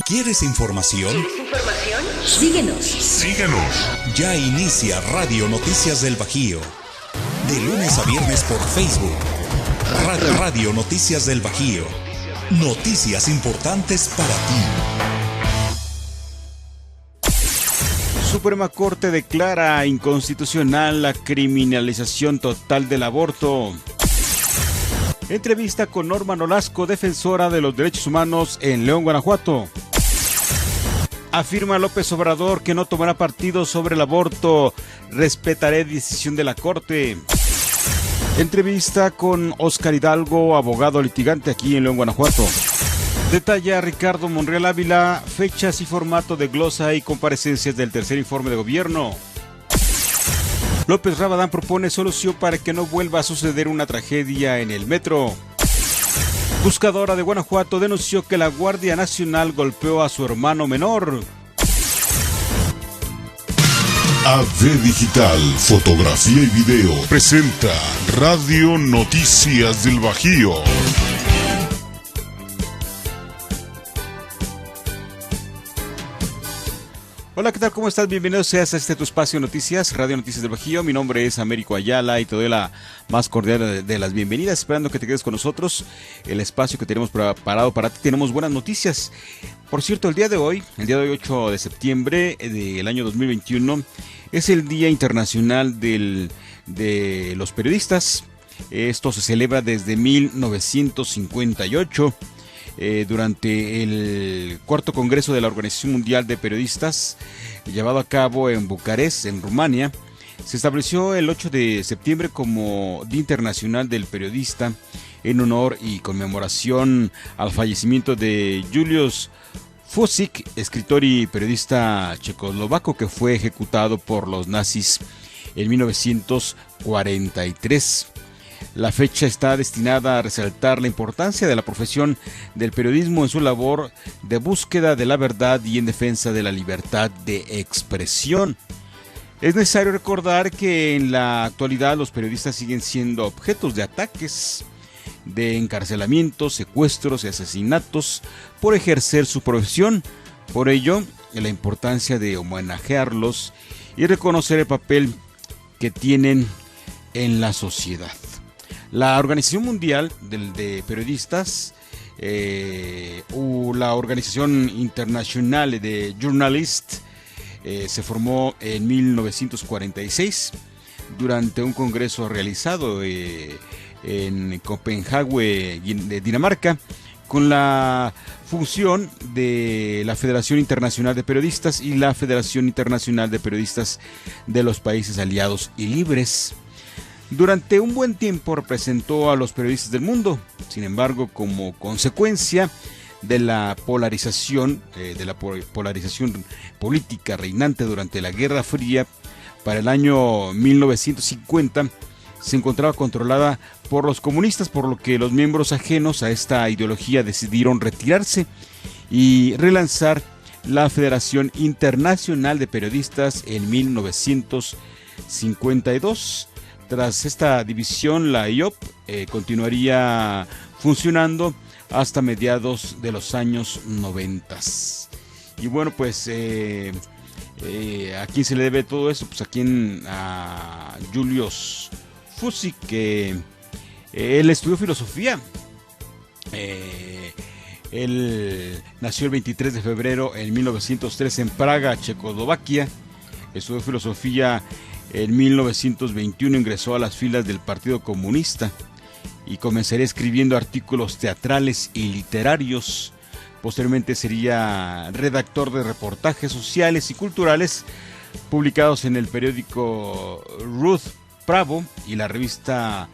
¿Quieres información? Síguenos. Ya inicia Radio Noticias del Bajío. De lunes a viernes por Facebook. Radio Noticias del Bajío. Noticias importantes para ti. Suprema Corte declara inconstitucional la criminalización total del aborto. Entrevista con Norma Nolasco, defensora de los derechos humanos en León, Guanajuato. Afirma López Obrador que no tomará partido sobre el aborto. Respetaré decisión de la Corte. Entrevista con Óscar Hidalgo, abogado litigante aquí en León, Guanajuato. Detalla Ricardo Monreal Ávila fechas y formato de glosa y comparecencias del tercer informe de gobierno. López Rabadán propone solución para que no vuelva a suceder una tragedia en el metro. Buscadora de Guanajuato denunció que la Guardia Nacional golpeó a su hermano menor. AV Digital, fotografía y video, presenta Radio Noticias del Bajío. Hola, ¿qué tal? ¿Cómo estás? Bienvenido seas a este tu espacio de noticias, Radio Noticias del Bajío. Mi nombre es Américo Ayala y te doy la más cordial de las bienvenidas, esperando que te quedes con nosotros. El espacio que tenemos preparado para ti, tenemos buenas noticias. Por cierto, el día de hoy, 8 de septiembre del año 2021, es el Día Internacional de los Periodistas. Esto se celebra desde 1958. Durante el cuarto congreso de la Organización Mundial de Periodistas, llevado a cabo en Bucarest, en Rumania, se estableció el 8 de septiembre como Día Internacional del Periodista en honor y conmemoración al fallecimiento de Julius Fučík, escritor y periodista checoslovaco que fue ejecutado por los nazis en 1943. La fecha está destinada a resaltar la importancia de la profesión del periodismo en su labor de búsqueda de la verdad y en defensa de la libertad de expresión. Es necesario recordar que en la actualidad los periodistas siguen siendo objetos de ataques, de encarcelamientos, secuestros y asesinatos por ejercer su profesión. Por ello, la importancia de homenajearlos y reconocer el papel que tienen en la sociedad. La Organización Mundial de Periodistas, o la Organización Internacional de Journalists, se formó en 1946 durante un congreso realizado en Copenhague, Dinamarca, con la función de la Federación Internacional de Periodistas y la Federación Internacional de Periodistas de los Países Aliados y Libres. Durante un buen tiempo representó a los periodistas del mundo. Sin embargo, como consecuencia de la polarización política reinante durante la Guerra Fría, para el año 1950 se encontraba controlada por los comunistas, por lo que los miembros ajenos a esta ideología decidieron retirarse y relanzar la Federación Internacional de Periodistas en 1952. Tras esta división, la IOP continuaría funcionando hasta mediados de los años 90. Y bueno, pues ¿a quién se le debe todo eso? Pues a Julius Fučík, que él estudió filosofía. Él nació el 23 de febrero en 1903 en Praga, Checoslovaquia. Estudió filosofía. En 1921 ingresó a las filas del Partido Comunista y comenzaría escribiendo artículos teatrales y literarios. Posteriormente sería redactor de reportajes sociales y culturales publicados en el periódico Ruth Pravo y la revista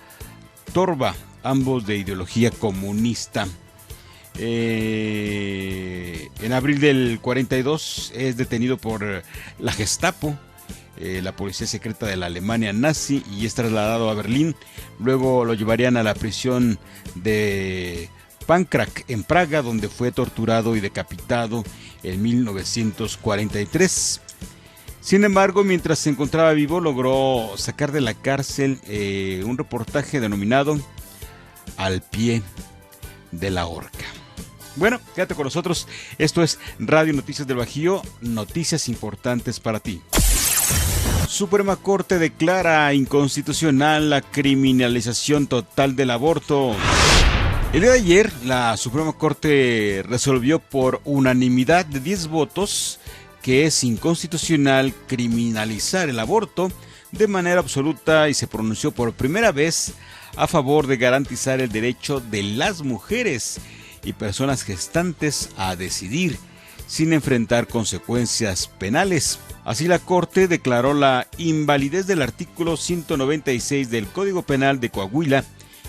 Torba, ambos de ideología comunista. En abril del 42 es detenido por la Gestapo, la policía secreta de la Alemania nazi, y es trasladado a Berlín. Luego lo llevarían a la prisión de Pankrak en Praga, donde fue torturado y decapitado en 1943. Sin embargo, mientras se encontraba vivo, logró sacar de la cárcel un reportaje denominado Al pie de la horca. Bueno, quédate con nosotros. Esto es Radio Noticias del Bajío, noticias importantes para ti. Suprema Corte declara inconstitucional la criminalización total del aborto. El día de ayer, la Suprema Corte resolvió por unanimidad de 10 votos que es inconstitucional criminalizar el aborto de manera absoluta y se pronunció por primera vez a favor de garantizar el derecho de las mujeres y personas gestantes a decidir sin enfrentar consecuencias penales. Así, la Corte declaró la invalidez del artículo 196 del Código Penal de Coahuila,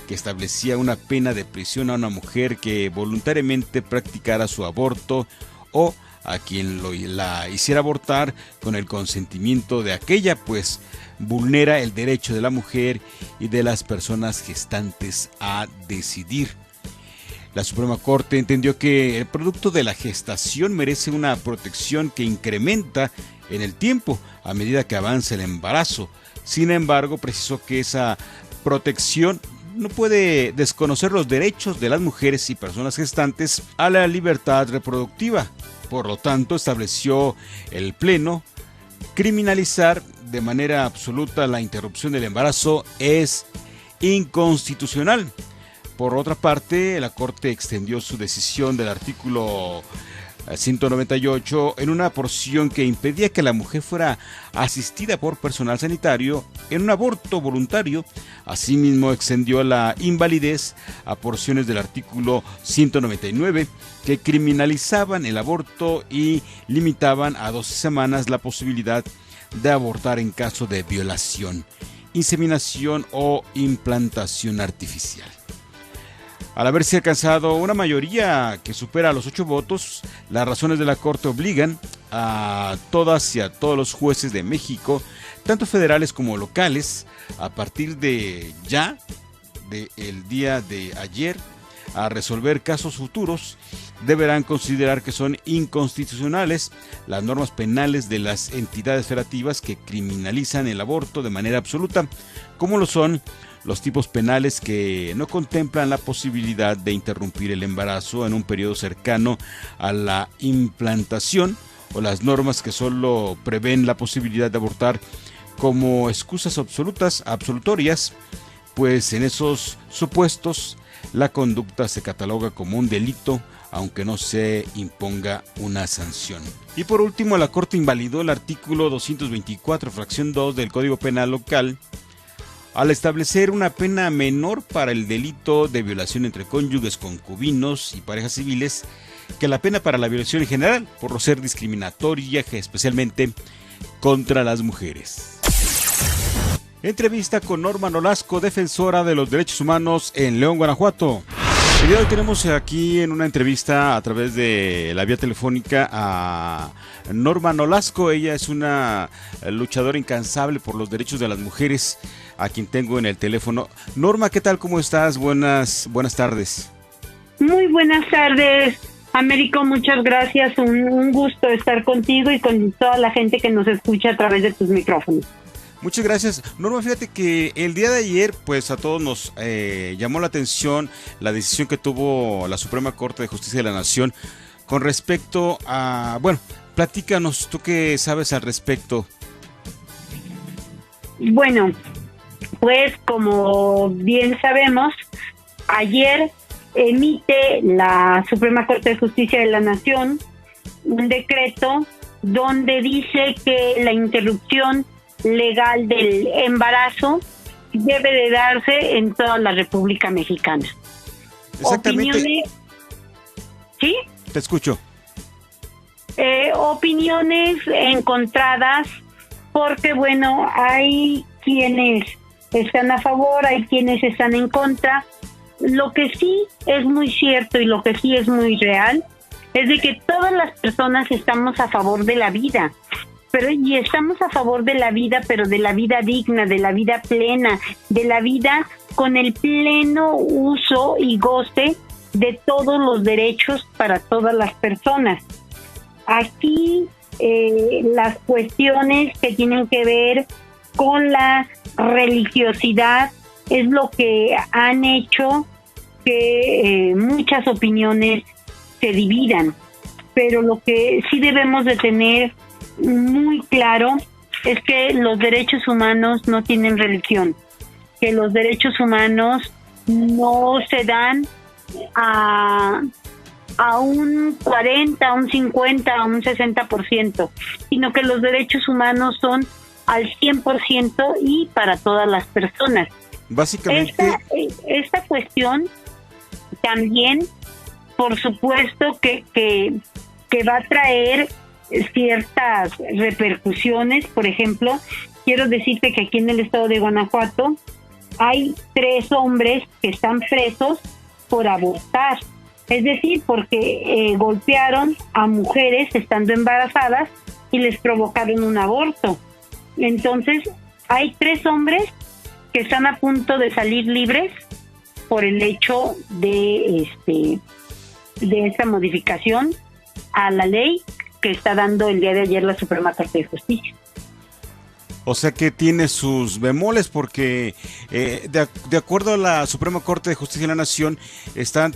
que establecía una pena de prisión a una mujer que voluntariamente practicara su aborto o a quien la hiciera abortar con el consentimiento de aquella, pues vulnera el derecho de la mujer y de las personas gestantes a decidir. La Suprema Corte entendió que el producto de la gestación merece una protección que incrementa en el tiempo a medida que avanza el embarazo. Sin embargo, precisó que esa protección no puede desconocer los derechos de las mujeres y personas gestantes a la libertad reproductiva. Por lo tanto, estableció el Pleno: criminalizar de manera absoluta la interrupción del embarazo es inconstitucional. Por otra parte, la Corte extendió su decisión del artículo 198 en una porción que impedía que la mujer fuera asistida por personal sanitario en un aborto voluntario. Asimismo, extendió la invalidez a porciones del artículo 199 que criminalizaban el aborto y limitaban a 12 semanas la posibilidad de abortar en caso de violación, inseminación o implantación artificial. Al haberse alcanzado una mayoría que supera los 8 votos, las razones de la Corte obligan a todas y a todos los jueces de México, tanto federales como locales, a partir de ya, del día de ayer, a resolver casos futuros. Deberán considerar que son inconstitucionales las normas penales de las entidades federativas que criminalizan el aborto de manera absoluta, como lo son los tipos penales que no contemplan la posibilidad de interrumpir el embarazo en un periodo cercano a la implantación, o las normas que solo prevén la posibilidad de abortar como excusas absolutorias, pues en esos supuestos la conducta se cataloga como un delito, aunque no se imponga una sanción. Y por último, la Corte invalidó el artículo 224, fracción 2 del Código Penal local, al establecer una pena menor para el delito de violación entre cónyuges, concubinos y parejas civiles que la pena para la violación en general, por no ser discriminatoria, especialmente contra las mujeres. Entrevista con Norma Nolasco, defensora de los derechos humanos en León, Guanajuato. El día de hoy tenemos aquí en una entrevista a través de la vía telefónica a Norma Nolasco. Ella es una luchadora incansable por los derechos de las mujeres, a quien tengo en el teléfono. Norma, ¿qué tal? ¿Cómo estás? Buenas tardes. Muy buenas tardes, Américo. Muchas gracias. Un gusto estar contigo y con toda la gente que nos escucha a través de tus micrófonos. Muchas gracias. Norma, fíjate que el día de ayer, pues a todos nos llamó la atención la decisión que tuvo la Suprema Corte de Justicia de la Nación con respecto a... Bueno, platícanos, ¿tú qué sabes al respecto? Bueno, pues como bien sabemos, ayer emite la Suprema Corte de Justicia de la Nación un decreto donde dice que la interrupción legal del embarazo debe de darse en toda la República Mexicana. Exactamente. Opiniones, ¿sí? Te escucho. Opiniones encontradas, porque bueno, hay quienes están a favor, hay quienes están en contra. Lo que sí es muy cierto y lo que sí es muy real es de que todas las personas estamos a favor de la vida. Y estamos a favor de la vida, pero de la vida digna, de la vida plena, de la vida con el pleno uso y goce de todos los derechos para todas las personas. Aquí las cuestiones que tienen que ver con la religiosidad es lo que han hecho que muchas opiniones se dividan, pero lo que sí debemos de tener muy claro es que los derechos humanos no tienen religión, que los derechos humanos no se dan a un 40, a un 50, a un 60%, sino que los derechos humanos son al 100% y para todas las personas. Básicamente, esta cuestión también, por supuesto, que va a traer ciertas repercusiones. Por ejemplo, quiero decirte que aquí en el estado de Guanajuato hay 3 hombres que están presos por abortar, es decir, porque golpearon a mujeres estando embarazadas y les provocaron un aborto. Entonces, hay 3 hombres que están a punto de salir libres por el hecho de esta modificación a la ley que está dando el día de ayer la Suprema Corte de Justicia. o sea que tiene sus bemoles porque de acuerdo a la Suprema Corte de Justicia de la Nación están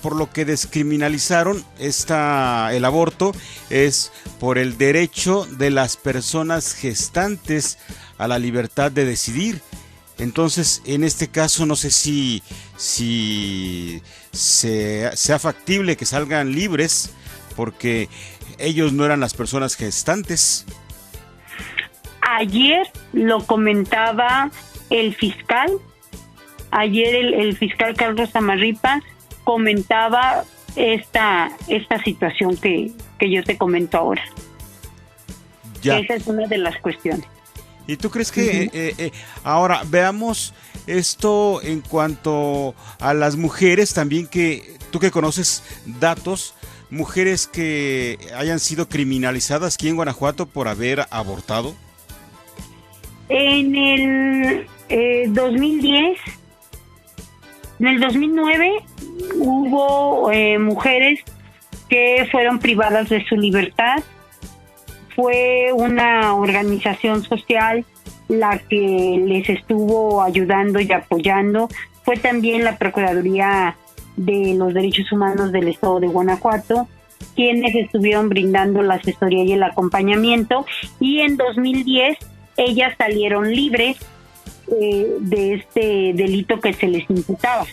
por lo que descriminalizaron el aborto es por el derecho de las personas gestantes a la libertad de decidir. Entonces, en este caso, no sé si sea factible que salgan libres, porque ellos no eran las personas gestantes. Ayer lo comentaba el fiscal. Ayer el fiscal Carlos Amarripa comentaba esta situación que yo te comento ahora. Ya. Esa es una de las cuestiones. ¿Y tú crees que ahora veamos esto en cuanto a las mujeres también, que tú que conoces datos, mujeres que hayan sido criminalizadas aquí en Guanajuato por haber abortado? En el 2010, en el 2009 hubo mujeres que fueron privadas de su libertad. Fue una organización social la que les estuvo ayudando y apoyando. Fue también la Procuraduría de los Derechos Humanos del Estado de Guanajuato quienes estuvieron brindando la asesoría y el acompañamiento. Y en 2010 ellas salieron libres de este delito que se les imputaba.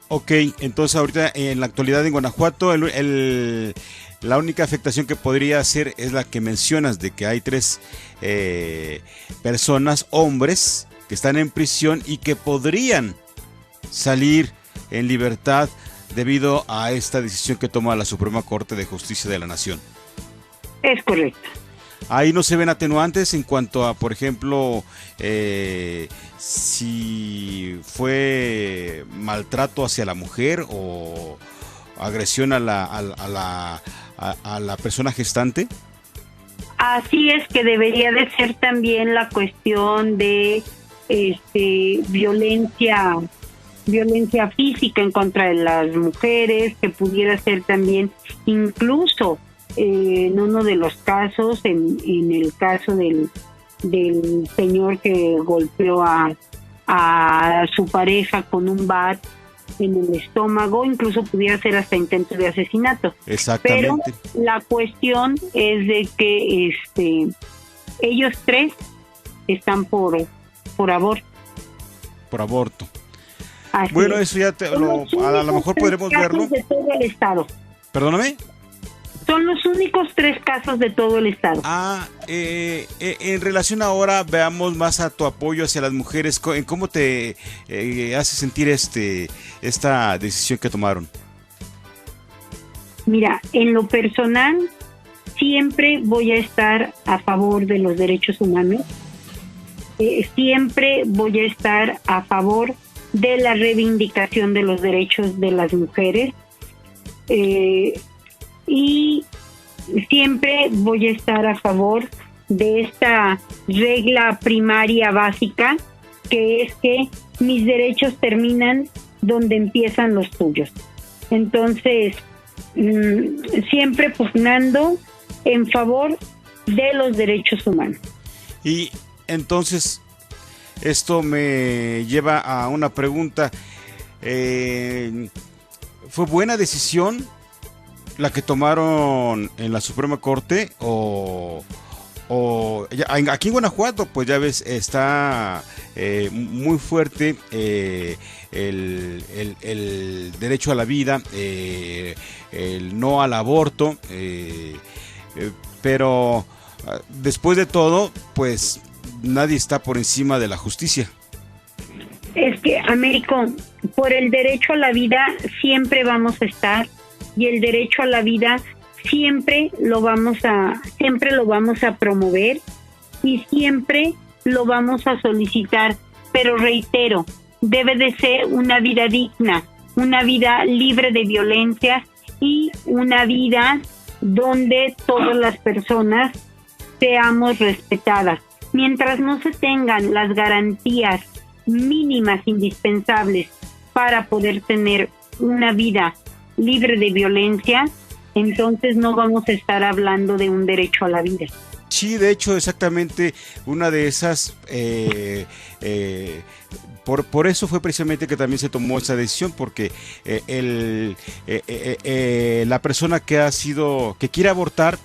Ok, entonces ahorita en la actualidad en Guanajuato la única afectación que podría hacer es la que mencionas, de que hay 3 personas, hombres, que están en prisión y que podrían salir en libertad debido a esta decisión que toma la Suprema Corte de Justicia de la Nación. Es correcto. Ahí no se ven atenuantes en cuanto a, por ejemplo, si fue maltrato hacia la mujer o agresión a la persona gestante. Así es, que debería de ser también la cuestión de violencia física en contra de las mujeres, que pudiera ser también incluso en uno de los casos, en el caso del señor que golpeó a su pareja con un bat en el estómago, incluso pudiera ser hasta intento de asesinato. Exactamente. Pero la cuestión es de que ellos 3 están por aborto. Por aborto. Así bueno, es. eso ya a lo mejor podremos verlo. De todo el estado. Perdóname. Son los únicos 3 casos de todo el estado. En relación ahora, veamos más a tu apoyo hacia las mujeres. ¿Cómo te hace sentir esta decisión que tomaron? Mira, en lo personal, siempre voy a estar a favor de los derechos humanos. Siempre voy a estar a favor de la reivindicación de los derechos de las mujeres. Y siempre voy a estar a favor de esta regla primaria básica, que es que mis derechos terminan donde empiezan los tuyos. Entonces, siempre pugnando en favor de los derechos humanos. Y entonces, esto me lleva a una pregunta. ¿Fue buena decisión la que tomaron en la Suprema Corte o aquí en Guanajuato, pues ya ves, está muy fuerte el derecho a la vida, el no al aborto, pero después de todo, pues nadie está por encima de la justicia. Es que, Américo, por el derecho a la vida siempre vamos a estar, y el derecho a la vida siempre lo vamos a promover y siempre lo vamos a solicitar, pero reitero, debe de ser una vida digna, una vida libre de violencia y una vida donde todas las personas seamos respetadas. Mientras no se tengan las garantías mínimas indispensables para poder tener una vida libre de violencia, entonces no vamos a estar hablando de un derecho a la vida. Sí, de hecho, exactamente una de esas, por eso fue precisamente que también se tomó esa decisión, porque la persona que quiere abortar,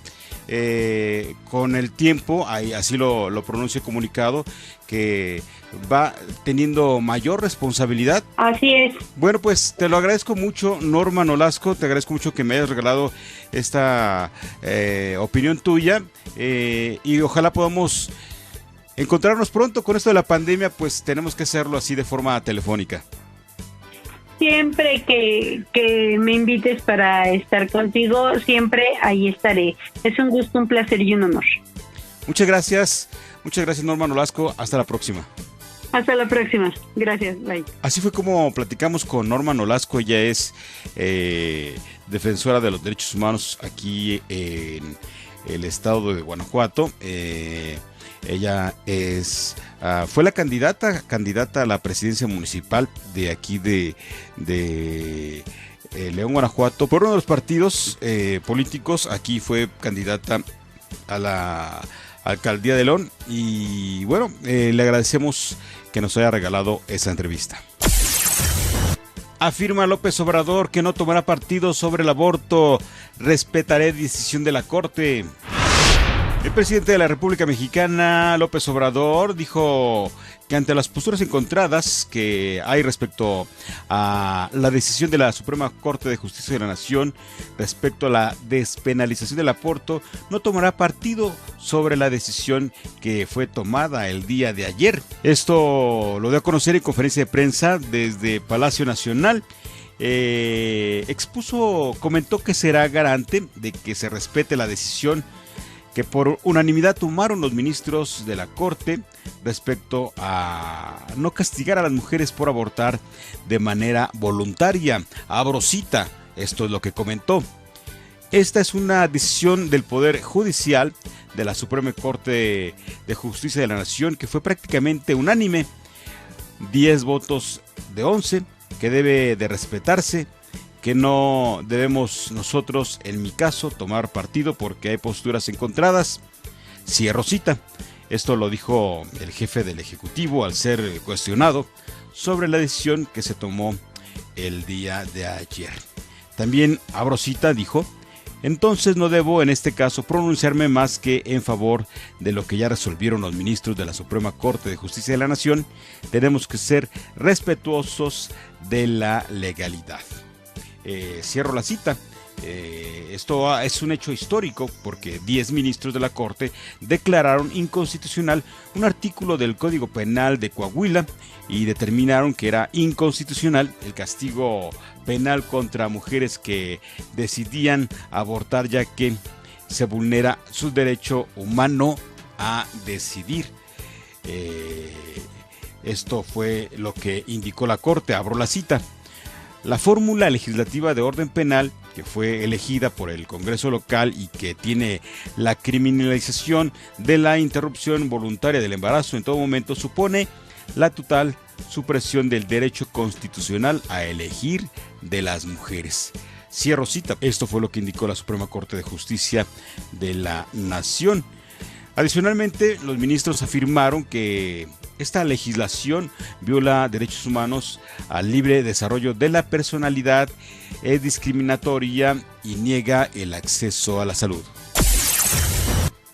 con el tiempo, así lo pronuncia el comunicado, que va teniendo mayor responsabilidad. Así es. Bueno, pues te lo agradezco mucho, Norma Nolasco, te agradezco mucho que me hayas regalado esta opinión tuya, y ojalá podamos encontrarnos pronto. Con esto de la pandemia, pues tenemos que hacerlo así de forma telefónica. Siempre que me invites para estar contigo, siempre ahí estaré. Es un gusto, un placer y un honor. Muchas gracias Norma Nolasco, hasta la próxima. Hasta la próxima, gracias, bye. Así fue como platicamos con Norma Nolasco. Ella es defensora de los derechos humanos aquí en el estado de Guanajuato. Ella fue la candidata a la presidencia municipal de aquí de León, Guanajuato, por uno de los partidos políticos. Aquí fue candidata a la alcaldía de León, y bueno, le agradecemos que nos haya regalado esa entrevista. Afirma López Obrador que no tomará partido sobre el aborto. Respetaré decisión de la Corte. El presidente de la República Mexicana, López Obrador, dijo que ante las posturas encontradas que hay respecto a la decisión de la Suprema Corte de Justicia de la Nación respecto a la despenalización del aborto, no tomará partido sobre la decisión que fue tomada el día de ayer. Esto lo dio a conocer en conferencia de prensa desde Palacio Nacional. Comentó que será garante de que se respete la decisión que por unanimidad tomaron los ministros de la Corte respecto a no castigar a las mujeres por abortar de manera voluntaria. Abro cita, esto es lo que comentó. Esta es una decisión del Poder Judicial de la Suprema Corte de Justicia de la Nación que fue prácticamente unánime, 10 votos de 11, que debe de respetarse, que no debemos nosotros, en mi caso, tomar partido porque hay posturas encontradas. Cierro cita. Esto lo dijo el jefe del Ejecutivo al ser cuestionado sobre la decisión que se tomó el día de ayer. También, abro cita, dijo: entonces no debo en este caso pronunciarme más que en favor de lo que ya resolvieron los ministros de la Suprema Corte de Justicia de la Nación. Tenemos que ser respetuosos de la legalidad. Cierro la cita. Esto es un hecho histórico porque 10 ministros de la Corte declararon inconstitucional un artículo del Código Penal de Coahuila y determinaron que era inconstitucional el castigo penal contra mujeres que decidían abortar, ya que se vulnera su derecho humano a decidir. Esto fue lo que indicó la Corte. Abro la cita. La fórmula legislativa de orden penal que fue elegida por el Congreso local y que tiene la criminalización de la interrupción voluntaria del embarazo en todo momento supone la total supresión del derecho constitucional a elegir de las mujeres. Cierro cita. Esto fue lo que indicó la Suprema Corte de Justicia de la Nación. Adicionalmente, los ministros afirmaron que esta legislación viola derechos humanos al libre desarrollo de la personalidad, es discriminatoria y niega el acceso a la salud.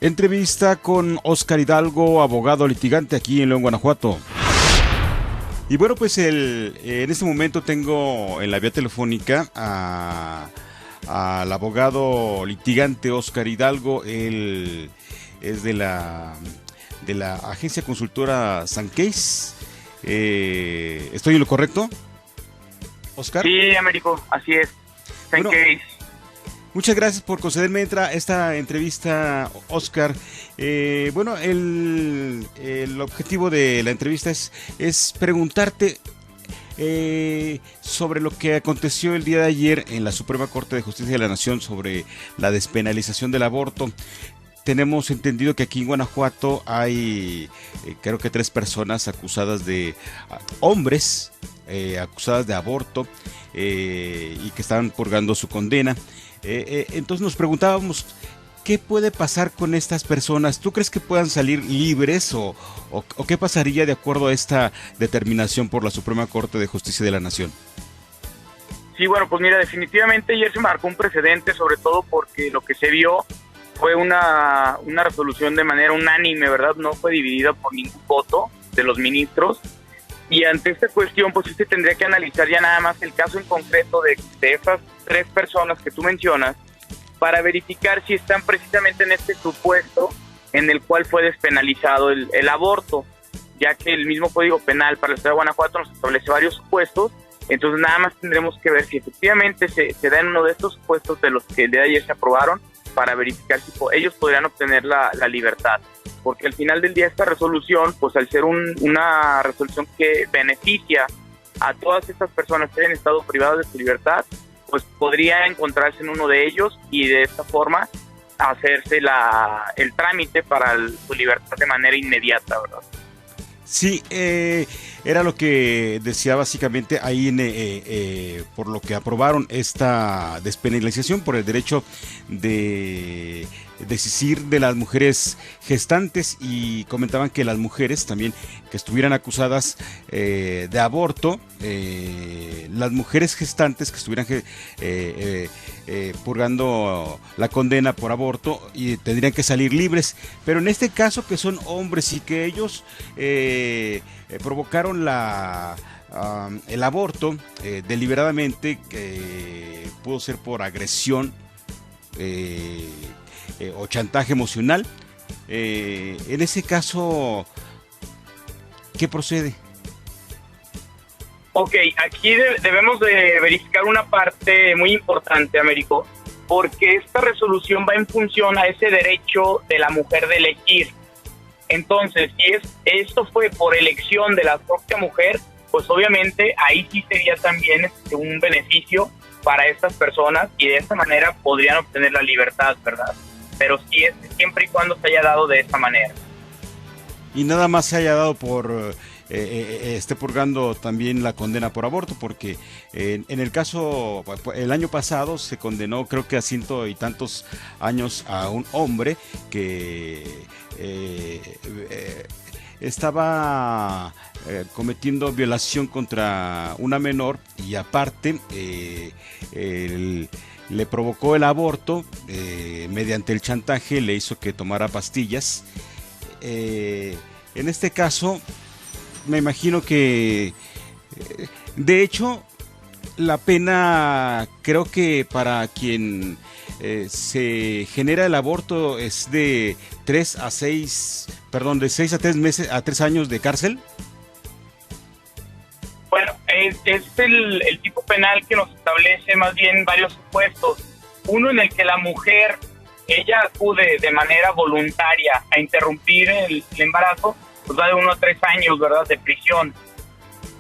Entrevista con Óscar Hidalgo, abogado litigante aquí en León, Guanajuato. Y bueno, pues en este momento tengo en la vía telefónica al abogado litigante Óscar Hidalgo. Él es de la agencia consultora Sancase. ¿Estoy en lo correcto, Óscar? Sí, Américo, así es. Sancase. Bueno, muchas gracias por concederme esta entrevista, Óscar. Bueno, el objetivo de la entrevista es preguntarte sobre lo que aconteció el día de ayer en la Suprema Corte de Justicia de la Nación sobre la despenalización del aborto. Tenemos entendido que aquí en Guanajuato hay creo que 3 personas acusadas de hombres acusadas de aborto y que están purgando su condena. Entonces nos preguntábamos, ¿qué puede pasar con estas personas? ¿Tú crees que puedan salir libres o qué pasaría de acuerdo a esta determinación por la Suprema Corte de Justicia de la Nación? Sí, bueno, pues mira, definitivamente ayer se marcó un precedente, sobre todo porque lo que se vio fue una resolución de manera unánime, ¿verdad? No fue dividida por ningún voto de los ministros. Y ante esta cuestión, pues sí se tendría que analizar ya nada más el caso en concreto de esas 3 personas que tú mencionas, para verificar si están precisamente en este supuesto en el cual fue despenalizado el aborto, ya que el mismo Código Penal para el Estado de Guanajuato nos establece varios supuestos. Entonces nada más tendremos que ver si efectivamente se da en uno de estos supuestos de los que el día de ayer se aprobaron, para verificar si ellos podrían obtener la libertad. Porque al final del día esta resolución, pues al ser una resolución que beneficia a todas estas personas que han estado privadas de su libertad, pues podría encontrarse en uno de ellos y de esta forma hacerse el trámite para su libertad de manera inmediata, ¿verdad? Sí, era lo que decía básicamente ahí por lo que aprobaron esta despenalización por el derecho de decidir de las mujeres gestantes, y comentaban que las mujeres también que estuvieran acusadas de aborto, las mujeres gestantes que estuvieran purgando la condena por aborto y tendrían que salir libres, pero en este caso que son hombres y que ellos provocaron el aborto deliberadamente, que pudo ser por agresión o chantaje emocional, en ese caso, ¿qué procede? Ok, aquí debemos de verificar una parte muy importante, Américo, porque esta resolución va en función a ese derecho de la mujer de elegir. Entonces, si esto fue por elección de la propia mujer, pues obviamente ahí sí sería también un beneficio para estas personas y de esta manera podrían obtener la libertad, ¿verdad? Pero sí es siempre y cuando se haya dado de esa manera. Y nada más se haya dado por esté purgando también la condena por aborto, porque en el caso, el año pasado se condenó creo que a 100 y tantos años a un hombre que estaba cometiendo violación contra una menor, y aparte le provocó el aborto mediante el chantaje, le hizo que tomara pastillas. En este caso me imagino que de hecho la pena, creo que para quien se genera el aborto es de 6 a 3 meses a 3 años de cárcel. Bueno, es el tipo penal que nos establece más bien varios supuestos. Uno en el que la mujer, ella acude de manera voluntaria a interrumpir el embarazo, pues va de 1 a 3 años, ¿verdad?, de prisión.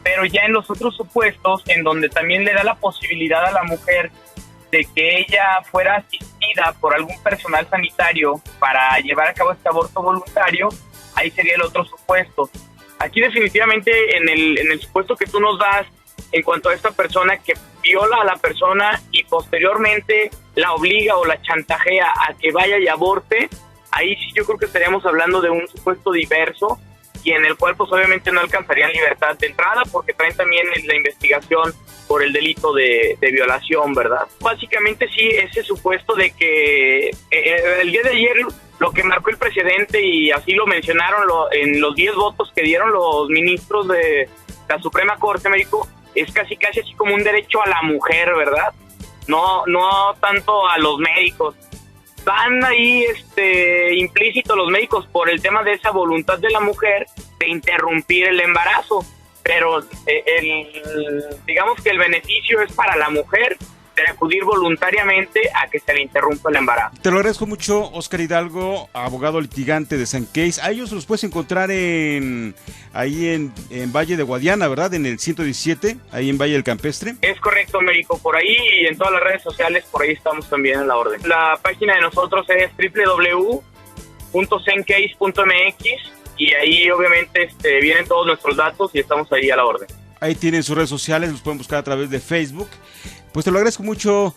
Pero ya en los otros supuestos, en donde también le da la posibilidad a la mujer de que ella fuera asistida por algún personal sanitario para llevar a cabo este aborto voluntario, ahí sería el otro supuesto. Aquí definitivamente en el supuesto que tú nos das en cuanto a esta persona que viola a la persona y posteriormente la obliga o la chantajea a que vaya y aborte, ahí sí yo creo que estaríamos hablando de un supuesto diverso y en el cual pues obviamente no alcanzarían libertad de entrada porque traen también la investigación por el delito de violación, ¿verdad? Básicamente sí, ese supuesto de que el día de ayer lo que marcó el presidente, y así lo mencionaron en los 10 votos que dieron los ministros de la Suprema Corte, México, es casi así como un derecho a la mujer, ¿verdad? No tanto a los médicos. Van ahí implícitos los médicos por el tema de esa voluntad de la mujer de interrumpir el embarazo, pero digamos que el beneficio es para la mujer de acudir voluntariamente a que se le interrumpa el embarazo. Te lo agradezco mucho, Óscar Hidalgo, abogado litigante de San Case. A ellos los puedes encontrar ahí en Valle de Guadiana, ¿verdad? En el 117, ahí en Valle del Campestre. Es correcto, Américo, por ahí y en todas las redes sociales, por ahí estamos también en la orden. La página de nosotros es www.sencase.mx y ahí obviamente vienen todos nuestros datos y estamos ahí a la orden. Ahí tienen sus redes sociales, los pueden buscar a través de Facebook. Pues te lo agradezco mucho,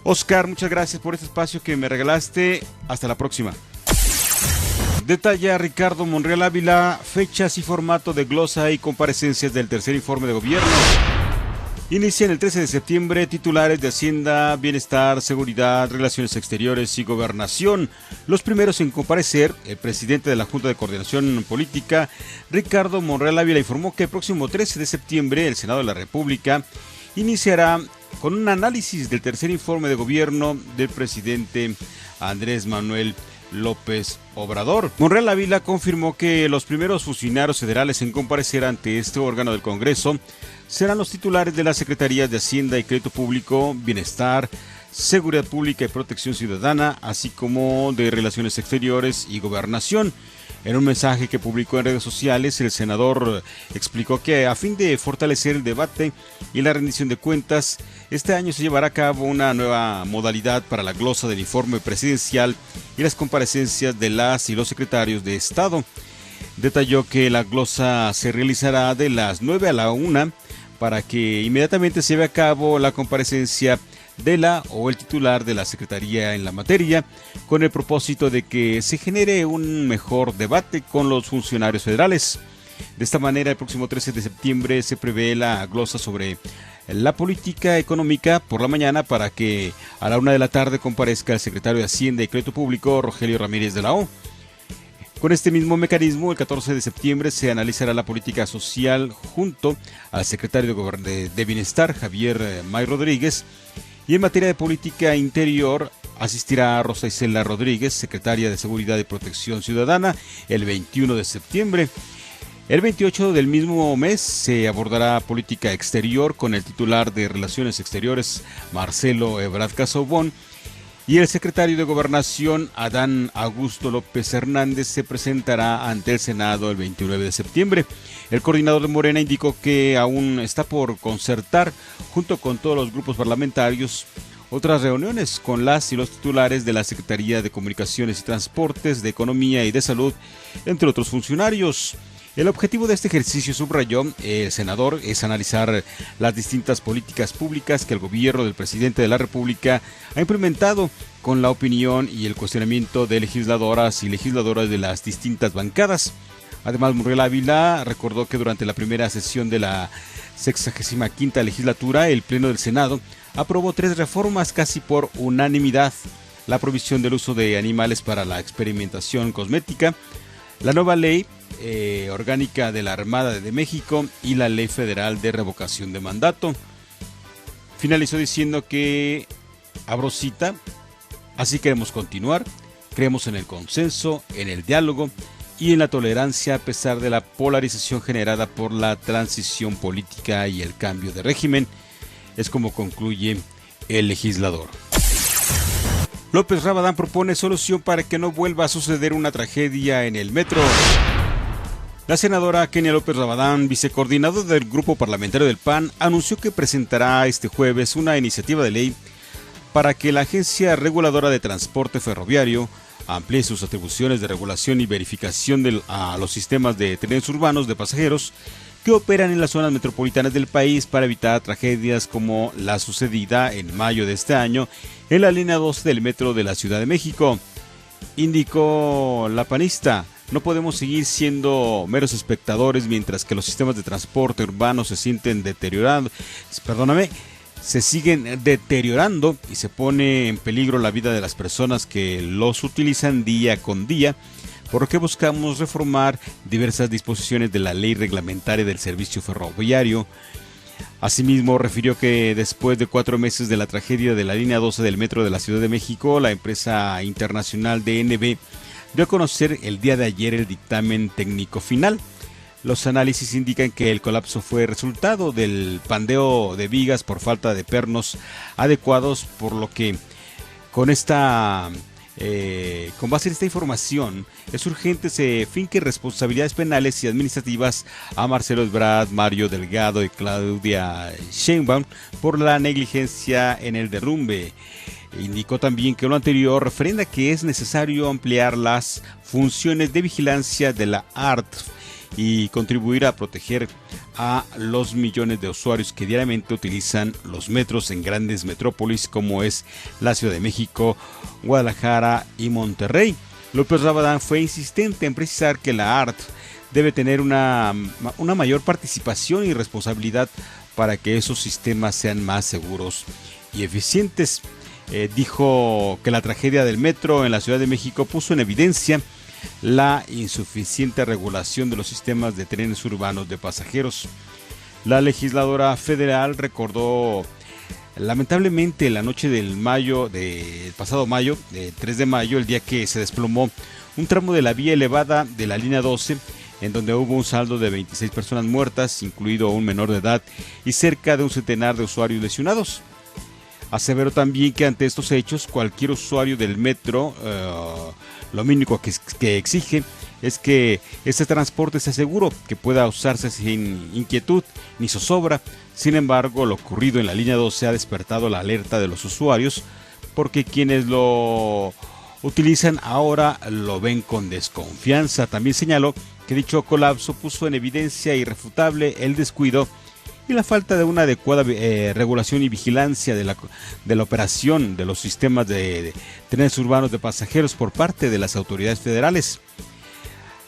Óscar, muchas gracias por este espacio que me regalaste. Hasta la próxima. Detalla Ricardo Monreal Ávila fechas y formato de glosa y comparecencias del tercer informe de gobierno. Inician el 13 de septiembre titulares de Hacienda, Bienestar, Seguridad, Relaciones Exteriores y Gobernación. Los primeros en comparecer, el presidente de la Junta de Coordinación Política, Ricardo Monreal Ávila, informó que el próximo 13 de septiembre el Senado de la República iniciará con un análisis del tercer informe de gobierno del presidente Andrés Manuel López Obrador. Monreal Ávila confirmó que los primeros funcionarios federales en comparecer ante este órgano del Congreso serán los titulares de las Secretarías de Hacienda y Crédito Público, Bienestar, Seguridad Pública y Protección Ciudadana, así como de Relaciones Exteriores y Gobernación. En un mensaje que publicó en redes sociales, el senador explicó que a fin de fortalecer el debate y la rendición de cuentas, este año se llevará a cabo una nueva modalidad para la glosa del informe presidencial y las comparecencias de las y los secretarios de Estado. Detalló que la glosa se realizará de las 9 a la 1 para que inmediatamente se lleve a cabo la comparecencia de la o el titular de la Secretaría en la materia, con el propósito de que se genere un mejor debate con los funcionarios federales. De esta manera, el próximo 13 de septiembre se prevé la glosa sobre la política económica por la mañana para que a la 1 de la tarde comparezca el secretario de Hacienda y Crédito Público, Rogelio Ramírez de la O. Con este mismo mecanismo, el 14 de septiembre se analizará la política social junto al secretario de Bienestar, Javier May Rodríguez, y en materia de política interior asistirá Rosa Isela Rodríguez, secretaria de Seguridad y Protección Ciudadana, el 21 de septiembre. El 28 del mismo mes se abordará política exterior con el titular de Relaciones Exteriores, Marcelo Ebrard Casaubon, y el secretario de Gobernación, Adán Augusto López Hernández, se presentará ante el Senado el 29 de septiembre. El coordinador de Morena indicó que aún está por concertar, junto con todos los grupos parlamentarios, otras reuniones con las y los titulares de la Secretaría de Comunicaciones y Transportes, de Economía y de Salud, entre otros funcionarios. El objetivo de este ejercicio, subrayó el senador, es analizar las distintas políticas públicas que el gobierno del presidente de la República ha implementado con la opinión y el cuestionamiento de legisladoras y legisladores de las distintas bancadas. Además, Monreal Ávila recordó que durante la primera sesión de la 65ª legislatura, el Pleno del Senado aprobó 3 reformas casi por unanimidad: la prohibición del uso de animales para la experimentación cosmética, la nueva ley orgánica de la Armada de México y la ley federal de revocación de mandato. Finalizó diciendo que, abro cita, así queremos continuar, creemos en el consenso, en el diálogo y en la tolerancia a pesar de la polarización generada por la transición política y el cambio de régimen, es como concluye el legislador. López Rabadán propone solución para que no vuelva a suceder una tragedia en el metro. La senadora Kenia López Rabadán, vicecoordinadora del Grupo Parlamentario del PAN, anunció que presentará este jueves una iniciativa de ley para que la Agencia Reguladora de Transporte Ferroviario amplíe sus atribuciones de regulación y verificación a los sistemas de trenes urbanos de pasajeros que operan en las zonas metropolitanas del país para evitar tragedias como la sucedida en mayo de este año en la línea 12 del metro de la Ciudad de México. Indicó la panista, No podemos seguir siendo meros espectadores mientras que los sistemas de transporte urbano se siguen deteriorando y se pone en peligro la vida de las personas que los utilizan día con día, por lo que buscamos reformar diversas disposiciones de la ley reglamentaria del servicio ferroviario. Asimismo, refirió que después de 4 meses de la tragedia de la línea 12 del metro de la Ciudad de México, la empresa internacional DNB dio a conocer el día de ayer el dictamen técnico final. Los análisis indican que el colapso fue resultado del pandeo de vigas por falta de pernos adecuados, por lo que con base en esta información es urgente se finquen responsabilidades penales y administrativas a Marcelo Ebrard, Mario Delgado y Claudia Sheinbaum por la negligencia en el derrumbe. Indicó también que lo anterior refrenda que es necesario ampliar las funciones de vigilancia de la ART y contribuir a proteger a los millones de usuarios que diariamente utilizan los metros en grandes metrópolis como es la Ciudad de México, Guadalajara y Monterrey. López Rabadán fue insistente en precisar que la ART debe tener una mayor participación y responsabilidad para que esos sistemas sean más seguros y eficientes. Dijo que la tragedia del metro en la Ciudad de México puso en evidencia la insuficiente regulación de los sistemas de trenes urbanos de pasajeros. La legisladora federal recordó lamentablemente la noche del pasado mayo, 3 de mayo, el día que se desplomó un tramo de la vía elevada de la línea 12, en donde hubo un saldo de 26 personas muertas, incluido un menor de edad, y cerca de un centenar de usuarios lesionados. Aseveró también que ante estos hechos cualquier usuario del metro lo mínimo que exige es que este transporte sea seguro, que pueda usarse sin inquietud ni zozobra. Sin embargo, lo ocurrido en la línea 12 ha despertado la alerta de los usuarios porque quienes lo utilizan ahora lo ven con desconfianza. También señaló que dicho colapso puso en evidencia irrefutable el descuido y la falta de una adecuada regulación y vigilancia de la operación de los sistemas de trenes urbanos de pasajeros por parte de las autoridades federales.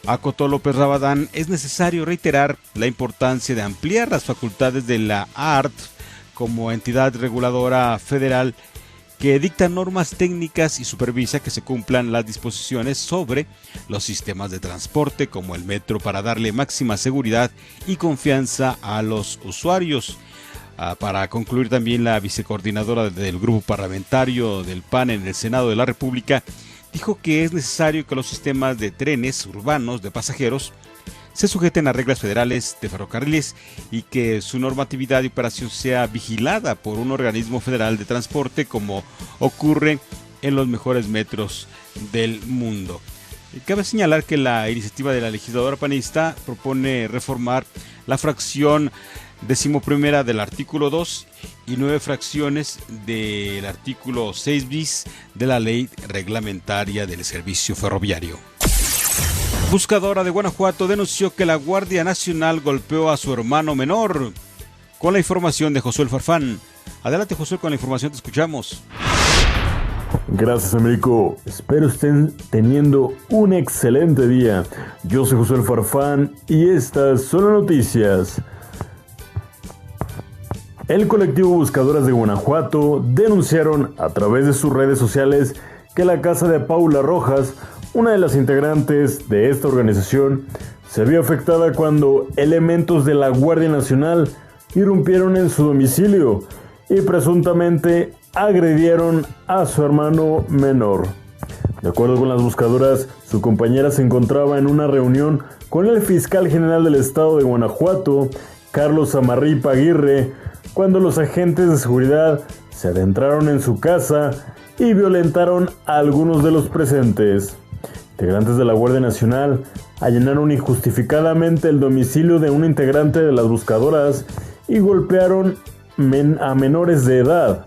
Acotó López Rabadán, es necesario reiterar la importancia de ampliar las facultades de la ART como entidad reguladora federal que dicta normas técnicas y supervisa que se cumplan las disposiciones sobre los sistemas de transporte como el metro para darle máxima seguridad y confianza a los usuarios. Para concluir, también la vicecoordinadora del grupo parlamentario del PAN en el Senado de la República dijo que es necesario que los sistemas de trenes urbanos de pasajeros se sujeten a reglas federales de ferrocarriles y que su normatividad y operación sea vigilada por un organismo federal de transporte como ocurre en los mejores metros del mundo. Cabe señalar que la iniciativa de la legisladora panista propone reformar la fracción 11ª del artículo 2 y 9 fracciones del artículo 6 bis de la ley reglamentaria del servicio ferroviario. Buscadora de Guanajuato denunció que la Guardia Nacional golpeó a su hermano menor. Con la información de Josué Farfán. Adelante, Josué, con la información te escuchamos. Gracias, Américo. Espero estén teniendo un excelente día. Yo soy Josué Farfán y estas son las noticias. El colectivo Buscadoras de Guanajuato denunciaron a través de sus redes sociales que la casa de Paula Rojas, una de las integrantes de esta organización, se vio afectada cuando elementos de la Guardia Nacional irrumpieron en su domicilio y presuntamente agredieron a su hermano menor. De acuerdo con las buscadoras, su compañera se encontraba en una reunión con el fiscal general del estado de Guanajuato, Carlos Amarripa Aguirre, cuando los agentes de seguridad se adentraron en su casa y violentaron a algunos de los presentes. Integrantes de la Guardia Nacional allanaron injustificadamente el domicilio de un integrante de las buscadoras y golpearon a menores de edad.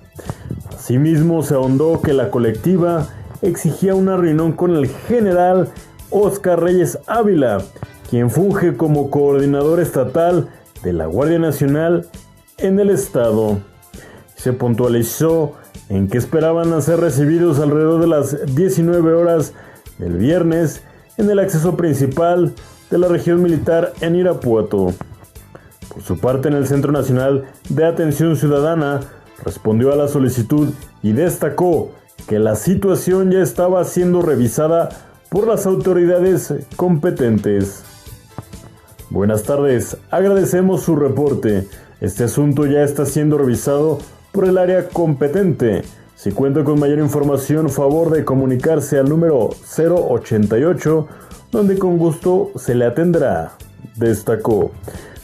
Asimismo, se ahondó que la colectiva exigía una reunión con el general Óscar Reyes Ávila, quien funge como coordinador estatal de la Guardia Nacional en el estado. Se puntualizó en que esperaban ser recibidos alrededor de las 19 horas del viernes en el acceso principal de la región militar en Irapuato. Por su parte, en el Centro Nacional de Atención Ciudadana respondió a la solicitud y destacó que la situación ya estaba siendo revisada por las autoridades competentes. Buenas tardes, agradecemos su reporte. Este asunto ya está siendo revisado por el área competente. Si cuenta con mayor información, favor de comunicarse al número 088, donde con gusto se le atenderá, destacó.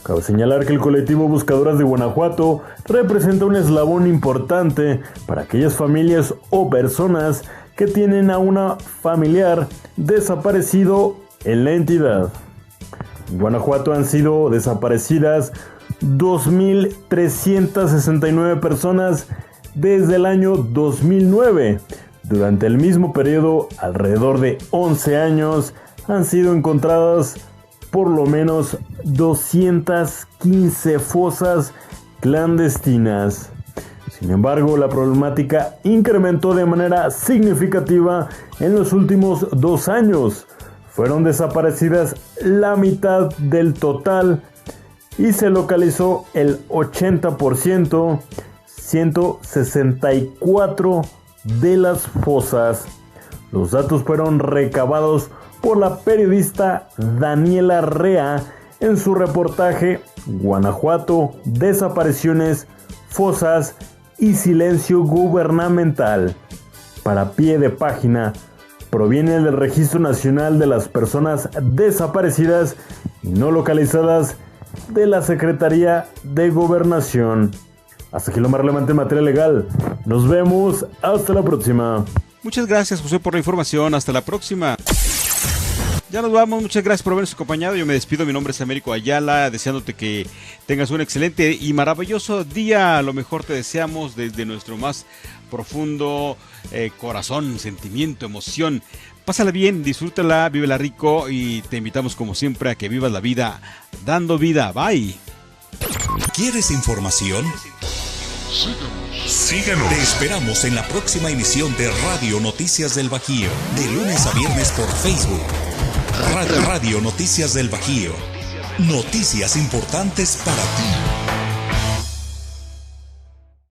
Cabe señalar que el colectivo Buscadoras de Guanajuato representa un eslabón importante para aquellas familias o personas que tienen a una familiar desaparecido en la entidad. En Guanajuato han sido desaparecidas 2.369 personas desde el año 2009. Durante el mismo periodo, alrededor de 11 años, han sido encontradas por lo menos 215 fosas clandestinas. Sin embargo, la problemática incrementó de manera significativa en los últimos 2 años. Fueron desaparecidas la mitad del total y se localizó el 80%, 164 de las fosas. Los datos fueron recabados por la periodista Daniela Rea en su reportaje Guanajuato, desapariciones, fosas y silencio gubernamental. Para Pie de Página, proviene del Registro Nacional de las Personas Desaparecidas y No Localizadas de la Secretaría de Gobernación. Hasta aquí lo más relevante en materia legal. Nos vemos, hasta la próxima. Muchas gracias, José, por la información. Hasta la próxima. Ya nos vamos, muchas gracias por habernos acompañado. Yo me despido, mi nombre es Américo Ayala, deseándote que tengas un excelente y maravilloso día. Lo mejor te deseamos desde nuestro más profundo corazón, sentimiento, emoción. Pásala bien, disfrútala, vívela rico y te invitamos como siempre a que vivas la vida dando vida. Bye. ¿Quieres información? Síguenos. Te esperamos en la próxima emisión de Radio Noticias del Bajío, de lunes a viernes por Facebook. Radio Noticias del Bajío. Noticias importantes para ti.